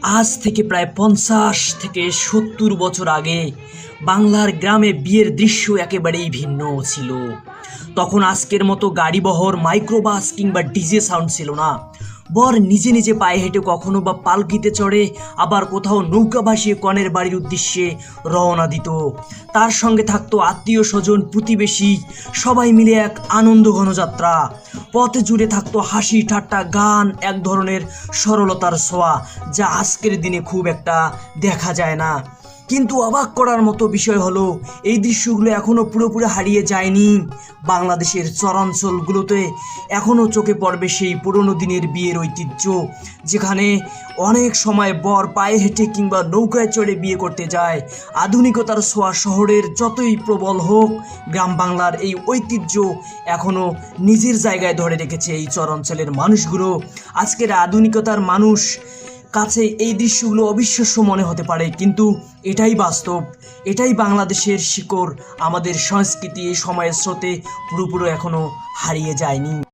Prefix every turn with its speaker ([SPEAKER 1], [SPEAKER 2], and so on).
[SPEAKER 1] আজ থেকে প্রায় ৫০ থেকে ৭০ বছর আগে বাংলার গ্রামে বিয়ের দৃশ্য একেবারেই ভিন্ন ছিল। তখন আজকের মতো গাড়িবহর, মাইক্রোবাস কিংবা ডিজে সাউন্ড ছিল না। বর নিজে নিজে পায়ে হেঁটে, কখনো বা পালকিতে চড়ে, আবার কোথাও নৌকা ভাসিয়ে কনের বাড়ির উদ্দেশ্যে রওনা দিত। তার সঙ্গে থাকতো আত্মীয় স্বজন, প্রতিবেশী, সবাই মিলে এক আনন্দ ঘনযাত্রা। পথে জুড়ে থাকতো হাসি ঠাট্টা, গান, এক ধরনের সরলতার ছোঁয়া, যা আজকের দিনে খুব একটা দেখা যায় না। কিন্তু অবাক করার মতো বিষয় হলো, এই দৃশ্যগুলো এখনও পুরোপুরি হারিয়ে যায়নি। বাংলাদেশের চরাঞ্চলগুলোতে এখনও চোখে পড়বে সেই পুরনো দিনের বিয়ের ঐতিহ্য, যেখানে অনেক সময় বর পায়ে হেঁটে কিংবা নৌকায় চড়ে বিয়ে করতে যায়। আধুনিকতার ছোঁয়া শহরের যতই প্রবল হোক, গ্রাম বাংলার এই ঐতিহ্য এখনও নিজের জায়গায় ধরে রেখেছে এই চরাঞ্চলের মানুষগুলো। আজকের আধুনিকতার মানুষ কাছে এই দৃশ্যগুলো অবিশ্বাস্য মনে হতে পারে, কিন্তু এটাই বাস্তব, এটাই বাংলাদেশের শিকড়। আমাদের সংস্কৃতি এই সময়ের স্রোতে পুরোপুরি এখনও হারিয়ে যায়নি।